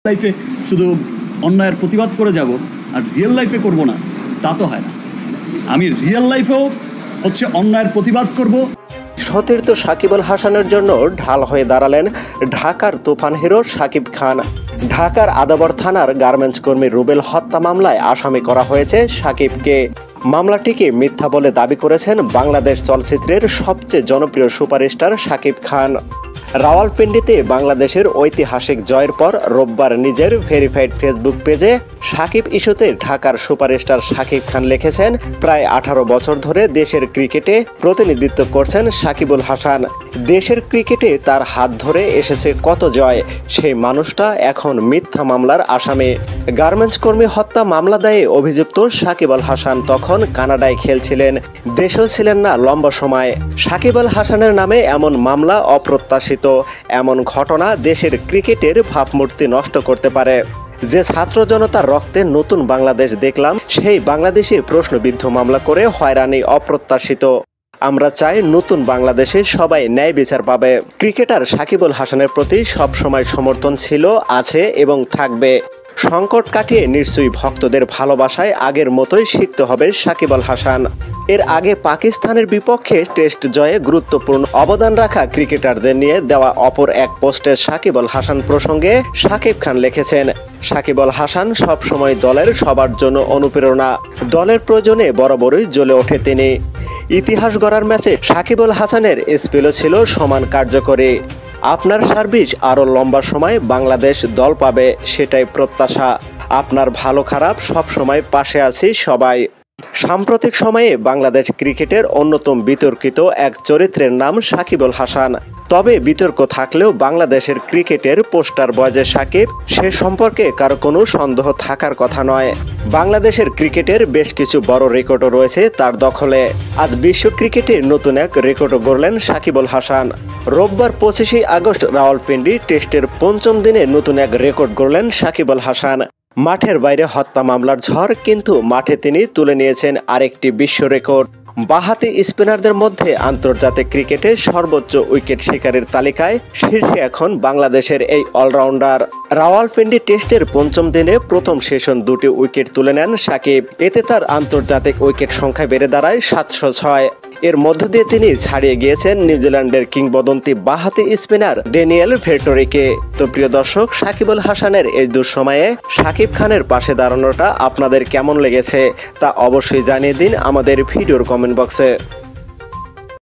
লাইফে শুধু অন্যায়ের প্রতিবাদ করে যাব আর রিয়েল লাইফে করব না, তা তো হয় না। আমি রিয়েল লাইফেও হচ্ছে অন্যায়ের প্রতিবাদ করব। সতীর্থ সাকিব আল হাসানের জন্য ঢাল হয়ে দাঁড়ালেন ঢাকার তুফান হিরো শাকিব খান। ঢাকার আদাবর থানার গার্মেন্টস কর্মী রুবেল হত্যা মামলায় আসামি করা হয়েছে শাকিবকে। মামলাটিকে মিথ্যা বলে দাবি করেছেন বাংলাদেশ চলচ্চিত্রের সবচেয়ে জনপ্রিয় সুপারস্টার শাকিব খান। রাওয়ালপিন্ডিতে বাংলাদেশের ঐতিহাসিক জয়ের পর রোববার নিজের ভেরিফাইড ফেসবুক পেজে শাকিব ইস্যুতে ঢাকার সুপারস্টার শাকিব খান লিখেছেন, প্রায় 18 বছর ধরে দেশের ক্রিকেটে প্রতিনিধিত্ব করছেন সাকিবুল হাসান। দেশের ক্রিকেটে তার হাত ধরে এসেছে কত জয়, সেই মানুষটা এখন মিথ্যা মামলার আসামি। গার্মেন্টস কর্মী হত্যা মামলা দায়ে অভিযুক্ত সাকিব আল হাসান তখন কানাডায় খেলছিলেন, দেশেও ছিলেন না লম্বা সময়। সাকিব আল হাসানের নামে এমন মামলা অপ্রত্যাশিত। এমন ঘটনা দেশের ক্রিকেটের ভাবমূর্তি নষ্ট করতে পারে। যে ছাত্র জনতার রক্তে নতুন বাংলাদেশ দেখলাম, সেই বাংলাদেশে প্রশ্নবিদ্ধ মামলা করে হয়রানি অপ্রত্যাশিত। আমরা চাই নতুন বাংলাদেশে সবাই ন্যায় বিচার পাবে। ক্রিকেটার সাকিব আল হাসানের প্রতি সবসময় সমর্থন ছিল, আছে এবং থাকবে। সংকট কাটিয়ে নিশ্চয়ই ভক্তদের ভালোবাসায় আগের মতোই শিখতে হবে সাকিব আল হাসান। এর আগে পাকিস্তানের বিপক্ষে টেস্ট জয়ে গুরুত্বপূর্ণ অবদান রাখা ক্রিকেটারদের নিয়ে দেওয়া অপর এক পোস্টে সাকিব আল হাসান প্রসঙ্গে শাকিব খান লিখেছেন, সাকিব আল হাসান সবসময় দলের সবার জন্য অনুপ্রেরণা, দলের প্রয়োজনে বরাবরই জ্বলে ওঠে তিনি। ইতিহাস গড়ার ম্যাচে সাকিব আল হাসানের স্পেলও ছিল সমান কার্যকরী। আপনার সার্ভিস আরও লম্বা সময় বাংলাদেশ দল পাবে, সেটাই প্রত্যাশা। আপনার ভালো খারাপ সব সময় পাশে আছি সবাই। সাম্প্রতিক সময়ে বাংলাদেশ ক্রিকেটের অন্যতম বিতর্কিত এক চরিত্রের নাম সাকিব আল হাসান। তবে বিতর্ক থাকলেও বাংলাদেশের ক্রিকেটের পোস্টার বয় যে সাকিব, সে সম্পর্কে কারো কোনো সন্দেহ থাকার কথা নয়। বাংলাদেশের ক্রিকেটের বেশ কিছু বড় রেকর্ডও রয়েছে তার দখলে। আজ বিশ্ব ক্রিকেটে নতুন এক রেকর্ডও গড়লেন সাকিব আল হাসান। রোববার 25 আগস্ট রাওয়ালপিন্ডি টেস্টের 5ম দিনে নতুন এক রেকর্ড গড়লেন সাকিব আল হাসান। মাঠের বাইরে হত্যা মামলার ঝড়, কিন্তু মাঠে তিনি তুলে নিয়েছেন আরেকটি বিশ্ব রেকর্ড। বাঁহাতি স্পিনারদের মধ্যে আন্তর্জাতিক ক্রিকেটে সর্বোচ্চ উইকেট শিকারের তালিকায় শীর্ষে এখন বাংলাদেশের এই অলরাউন্ডার। রাওয়ালপিন্ডি টেস্টের 5ম দিনে প্রথম সেশন 2টি উইকেট তুলে নেন সাকিব। এতে তার আন্তর্জাতিক উইকেট সংখ্যা বেড়ে দাঁড়ায় 706। এর মধ্য দিয়ে তিনি ছাড়িয়ে গিয়েছেন নিউজিল্যান্ডের কিংবদন্তি বাঁহাতি স্পিনার ড্যানিয়েল ভেট্টোরিকে। তো প্রিয় দর্শক, সাকিব আল হাসানের এই দুঃসময়ে সাকিব খানের পাশে দাঁড়ানোটা আপনাদের কেমন লেগেছে তা অবশ্যই জানিয়ে দিন আমাদের ভিডিওর কমেন্ট বক্সে।